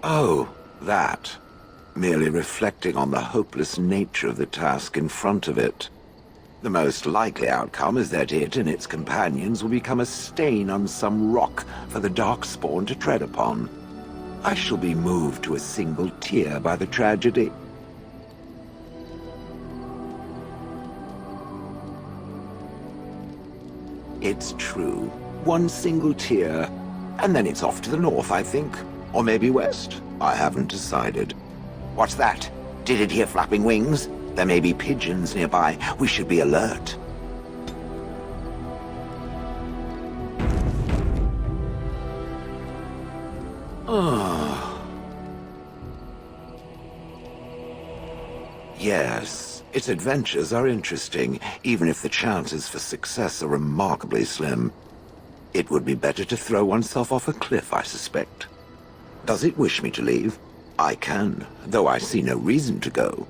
Oh, that. Merely reflecting on the hopeless nature of the task in front of it. The most likely outcome is that it and its companions will become a stain on some rock for the Darkspawn to tread upon. I shall be moved to a single tear by the tragedy. It's true. One single tear, and then it's off to the north, I think. Or maybe west. I haven't decided. What's that? Did it hear flapping wings? There may be pigeons nearby. We should be alert. Yes, its adventures are interesting, even if the chances for success are remarkably slim. It would be better to throw oneself off a cliff, I suspect. Does it wish me to leave? I can, though I see no reason to go.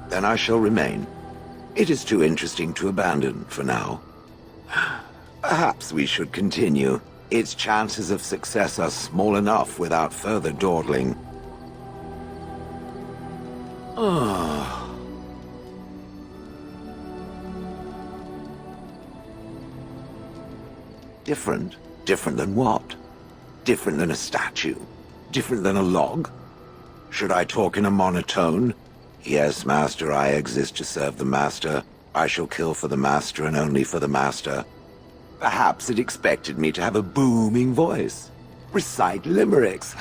Then I shall remain. It is too interesting to abandon for now. Perhaps we should continue. Its chances of success are small enough without further dawdling. Different? Different than what? Different than a statue? Different than a log? Should I talk in a monotone? Yes, Master, I exist to serve the Master. I shall kill for the Master and only for the Master. Perhaps it expected me to have a booming voice. Recite limericks.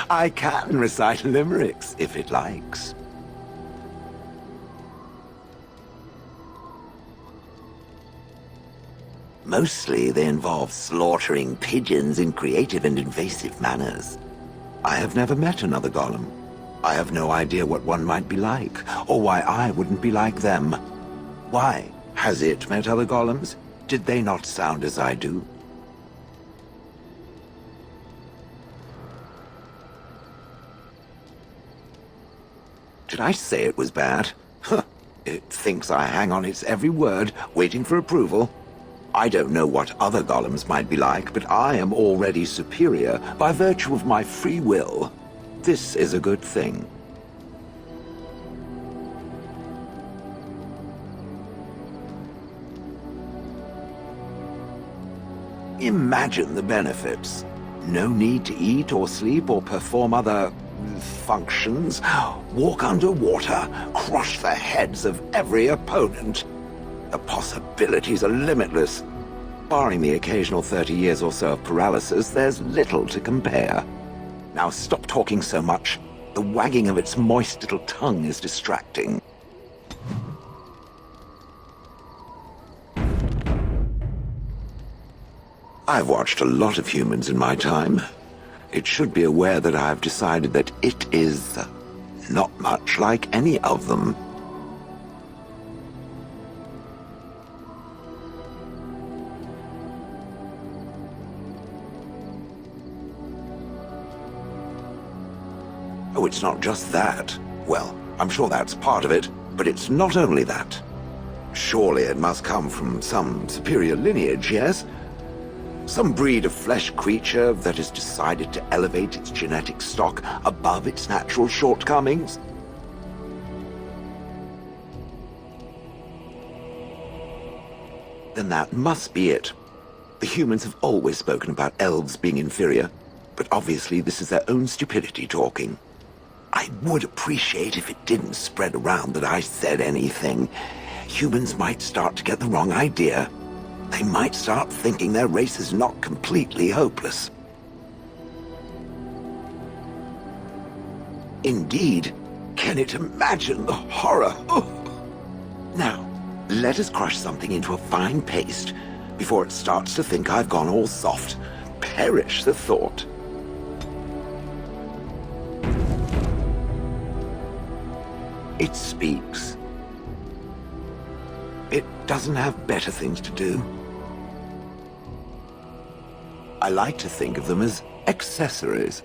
I can recite limericks, if it likes. Mostly they involve slaughtering pigeons in creative and invasive manners. I have never met another golem. I have no idea what one might be like, or why I wouldn't be like them. Why? Has it met other golems? Did they not sound as I do? Did I say it was bad? Huh. It thinks I hang on its every word, waiting for approval. I don't know what other golems might be like, but I am already superior by virtue of my free will. This is a good thing. Imagine the benefits. No need to eat or sleep or perform other functions. Walk underwater, crush the heads of every opponent. The possibilities are limitless. Barring the occasional 30 years or so of paralysis, there's little to compare. Now stop talking so much. The wagging of its moist little tongue is distracting. I've watched a lot of humans in my time. It should be aware that I've decided that it is not much like any of them. Oh, it's not just that. Well, I'm sure that's part of it, but it's not only that. Surely it must come from some superior lineage, yes? Some breed of flesh creature that has decided to elevate its genetic stock above its natural shortcomings? Then that must be it. The humans have always spoken about elves being inferior, but obviously this is their own stupidity talking. I would appreciate if it didn't spread around that I said anything. Humans might start to get the wrong idea. They might start thinking their race is not completely hopeless. Indeed, can it imagine the horror? Oh. Now, let us crush something into a fine paste before it starts to think I've gone all soft. Perish the thought. It speaks. It doesn't have better things to do. I like to think of them as accessories.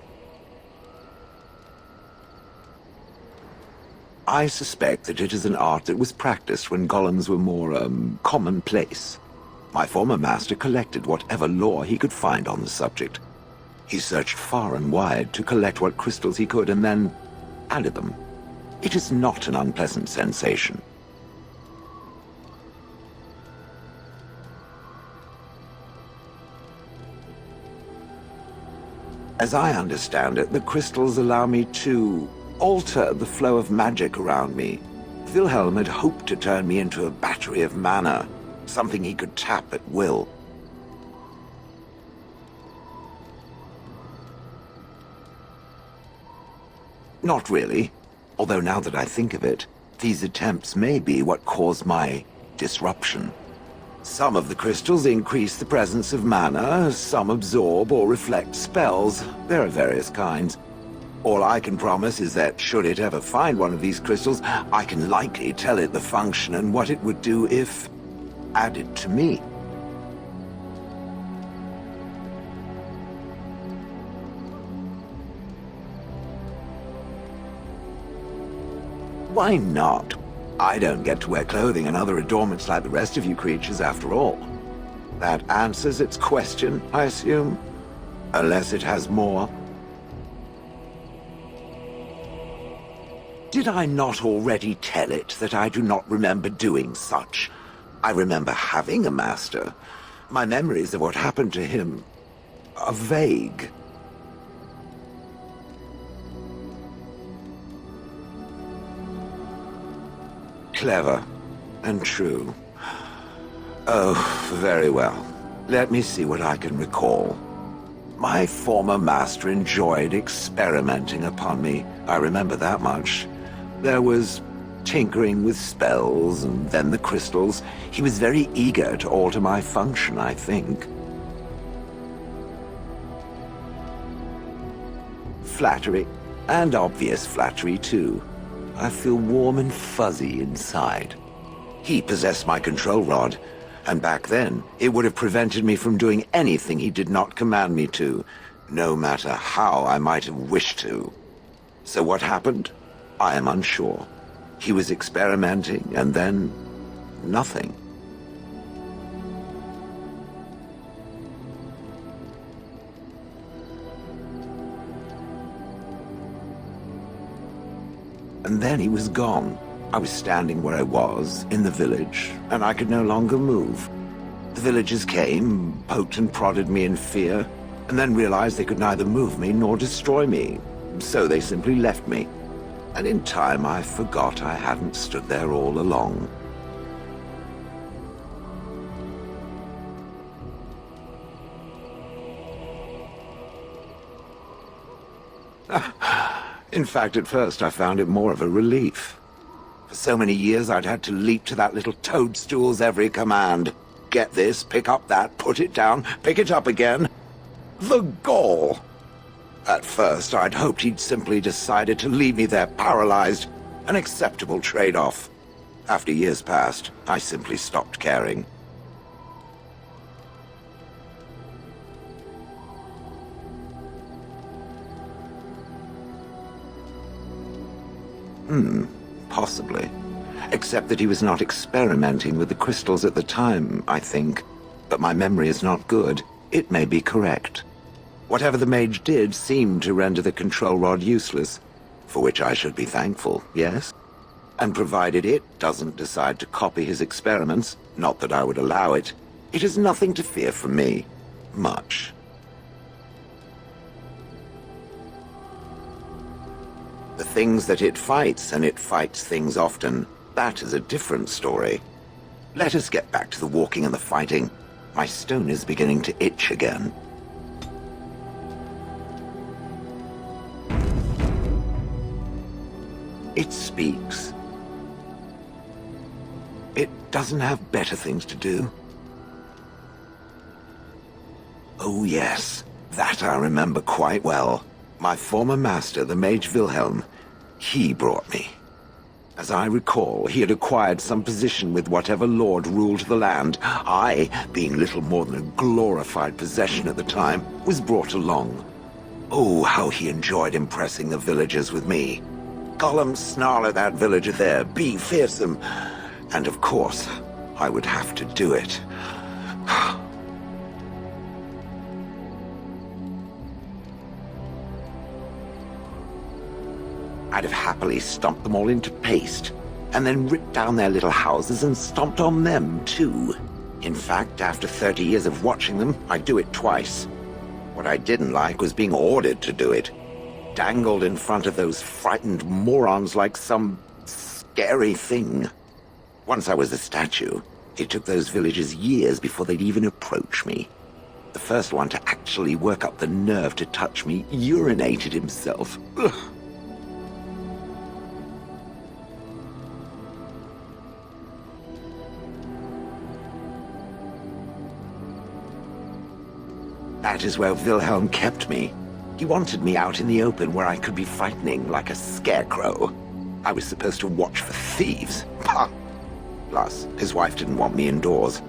I suspect that it is an art that was practiced when golems were more, commonplace. My former master collected whatever lore he could find on the subject. He searched far and wide to collect what crystals he could and then added them. It is not an unpleasant sensation. As I understand it, the crystals allow me to alter the flow of magic around me. Wilhelm had hoped to turn me into a battery of mana, something he could tap at will. Not really, although now that I think of it, these attempts may be what caused my disruption. Some of the crystals increase the presence of mana, some absorb or reflect spells. There are various kinds. All I can promise is that should it ever find one of these crystals, I can likely tell it the function and what it would do if added to me. Why not? I don't get to wear clothing and other adornments like the rest of you creatures after all. That answers its question, I assume? Unless it has more. Did I not already tell it that I do not remember doing such? I remember having a master. My memories of what happened to him are vague. Clever and true. Oh, very well. Let me see what I can recall. My former master enjoyed experimenting upon me. I remember that much. There was tinkering with spells, and then the crystals. He was very eager to alter my function, I think. Flattery, and obvious flattery, too. I feel warm and fuzzy inside. He possessed my control rod, and back then, it would have prevented me from doing anything he did not command me to, no matter how I might have wished to. So what happened? I am unsure. He was experimenting, and then nothing. And then he was gone. I was standing where I was, in the village, and I could no longer move. The villagers came, poked and prodded me in fear, and then realized they could neither move me nor destroy me. So they simply left me. And in time, I forgot I hadn't stood there all along. In fact, at first I found it more of a relief. For so many years I'd had to leap to that little toadstool's every command. Get this, pick up that, put it down, pick it up again. The gall! At first I'd hoped he'd simply decided to leave me there paralyzed, an acceptable trade-off. After years passed, I simply stopped caring. Possibly. Except that he was not experimenting with the crystals at the time, I think. But my memory is not good. It may be correct. Whatever the mage did seemed to render the control rod useless, for which I should be thankful, yes? And provided it doesn't decide to copy his experiments, not that I would allow it, it is nothing to fear from me. Much. The things that it fights, and it fights things often, that is a different story. Let us get back to the walking and the fighting. My stone is beginning to itch again. It speaks. It doesn't have better things to do. Oh yes, that I remember quite well. My former master, the mage Wilhelm, he brought me. As I recall, he had acquired some position with whatever lord ruled the land. I, being little more than a glorified possession at the time, was brought along. Oh, how he enjoyed impressing the villagers with me. Gollum snarl at that villager there, be fearsome. And of course, I would have to do it. I'd have happily stomped them all into paste, and then ripped down their little houses and stomped on them, too. In fact, after 30 years of watching them, I'd do it twice. What I didn't like was being ordered to do it. Dangled in front of those frightened morons like some scary thing. Once I was a statue, it took those villagers years before they'd even approach me. The first one to actually work up the nerve to touch me urinated himself. Ugh. That is where Wilhelm kept me. He wanted me out in the open where I could be frightening like a scarecrow. I was supposed to watch for thieves. Pah! Plus, his wife didn't want me indoors.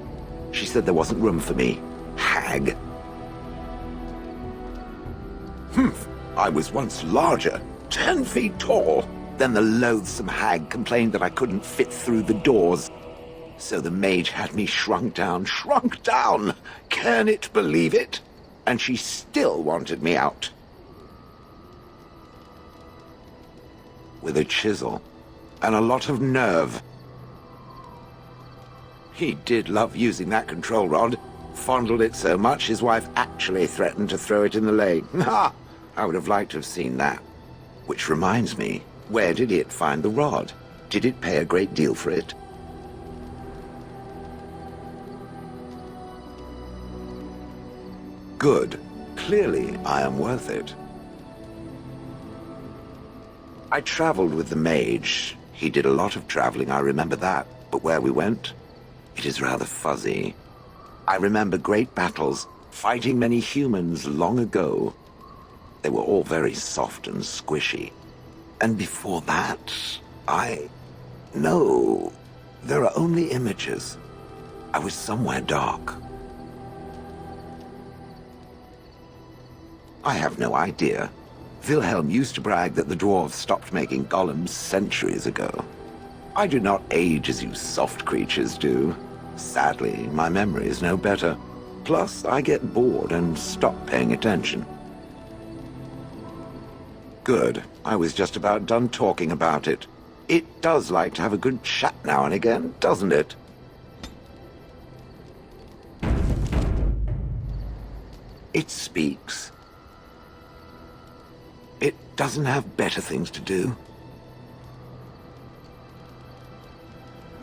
She said there wasn't room for me. Hag. Humph! I was once larger, 10 feet tall. Then the loathsome hag complained that I couldn't fit through the doors. So the mage had me shrunk down. Shrunk down! Can it believe it? And she still wanted me out. With a chisel and a lot of nerve. He did love using that control rod. Fondled it so much his wife actually threatened to throw it in the lake. Ha! I would have liked to have seen that. Which reminds me, where did it find the rod? Did it pay a great deal for it? Good. Clearly, I am worth it. I traveled with the mage. He did a lot of traveling, I remember that. But where we went, it is rather fuzzy. I remember great battles, fighting many humans long ago. They were all very soft and squishy. And before that, No, there are only images. I was somewhere dark. I have no idea. Wilhelm used to brag that the dwarves stopped making golems centuries ago. I do not age as you soft creatures do. Sadly, my memory is no better. Plus, I get bored and stop paying attention. Good. I was just about done talking about it. It does like to have a good chat now and again, doesn't it? It speaks. It doesn't have better things to do.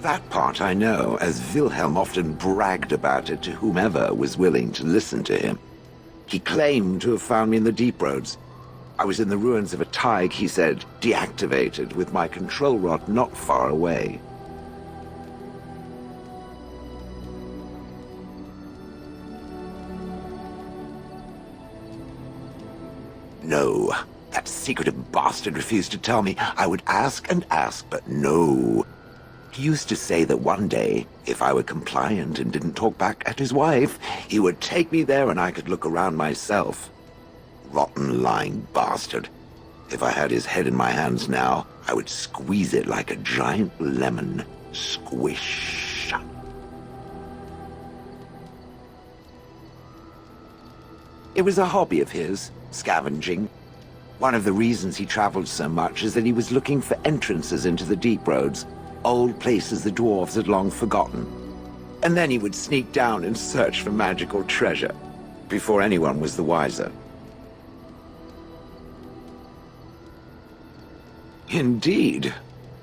That part I know, as Wilhelm often bragged about it to whomever was willing to listen to him. He claimed to have found me in the deep roads. I was in the ruins of a Tig, he said, deactivated, with my control rod not far away. No, that secretive bastard refused to tell me. I would ask and ask, but no. He used to say that one day, if I were compliant and didn't talk back at his wife, he would take me there and I could look around myself. Rotten, lying bastard. If I had his head in my hands now, I would squeeze it like a giant lemon. Squish. It was a hobby of his, scavenging. One of the reasons he traveled so much is that he was looking for entrances into the deep roads, old places the dwarves had long forgotten. And then he would sneak down and search for magical treasure, before anyone was the wiser. Indeed.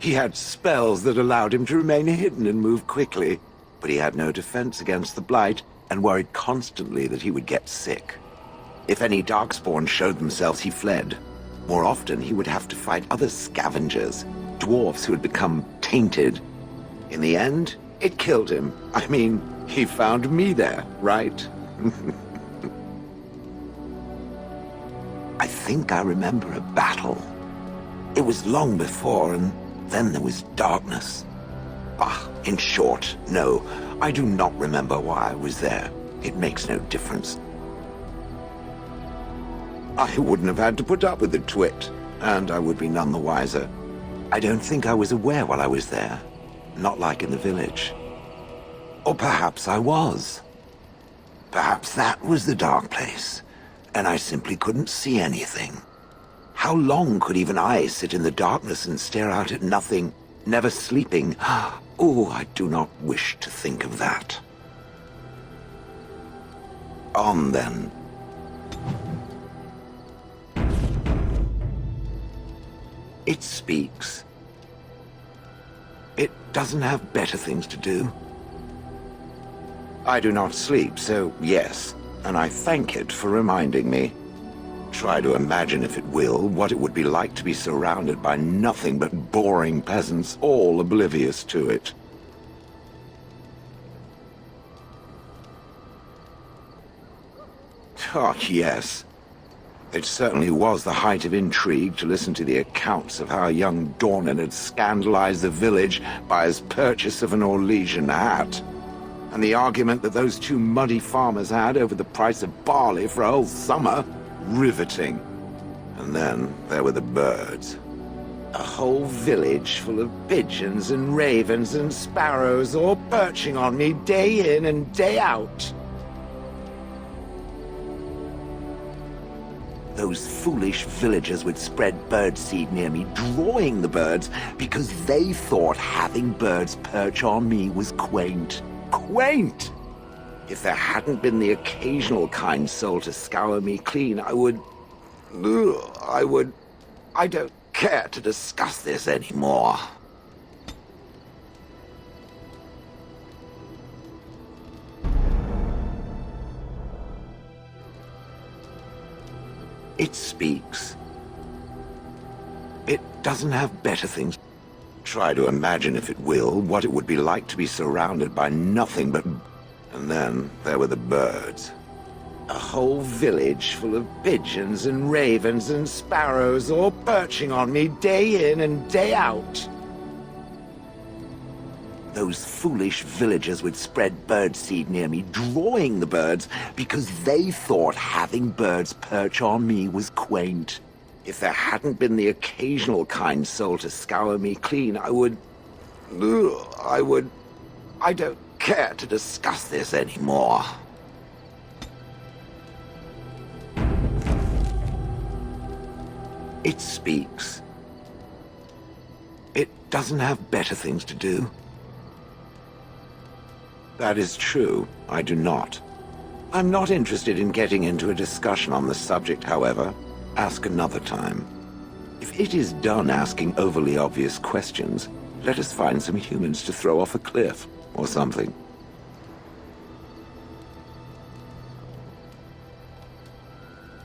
He had spells that allowed him to remain hidden and move quickly, but he had no defense against the blight and worried constantly that he would get sick. If any darkspawn showed themselves, he fled. More often, he would have to fight other scavengers, dwarves who had become tainted. In the end, it killed him. I mean, he found me there, right? I think I remember a battle. It was long before, and then there was darkness. In short, no, I do not remember why I was there. It makes no difference. I wouldn't have had to put up with the twit, and I would be none the wiser. I don't think I was aware while I was there. Not like in the village. Or perhaps I was. Perhaps that was the dark place, and I simply couldn't see anything. How long could even I sit in the darkness and stare out at nothing, never sleeping? Oh, I do not wish to think of that. On then. It speaks. It doesn't have better things to do. I do not sleep, so yes, and I thank it for reminding me. Try to imagine, if it will, what it would be like to be surrounded by nothing but boring peasants, all oblivious to it. Oh, yes. It certainly was the height of intrigue to listen to the accounts of how young Dornan had scandalized the village by his purchase of an Orlesian hat. And the argument that those two muddy farmers had over the price of barley for a whole summer. Riveting. And then there were the birds. A whole village full of pigeons and ravens and sparrows all perching on me day in and day out. Those foolish villagers would spread birdseed near me, drawing the birds, because they thought having birds perch on me was quaint. Quaint! If there hadn't been the occasional kind soul to scour me clean, I don't care to discuss this anymore. It speaks. It doesn't have better things. Try to imagine, if it will, what it would be like to be surrounded by nothing but... And then there were the birds. A whole village full of pigeons and ravens and sparrows all perching on me day in and day out. Those foolish villagers would spread birdseed near me, drawing the birds, because they thought having birds perch on me was quaint. If there hadn't been the occasional kind soul to scour me clean, I don't care to discuss this anymore. It speaks. It doesn't have better things to do. That is true, I do not. I'm not interested in getting into a discussion on the subject, however. Ask another time. If it is done asking overly obvious questions, let us find some humans to throw off a cliff or something.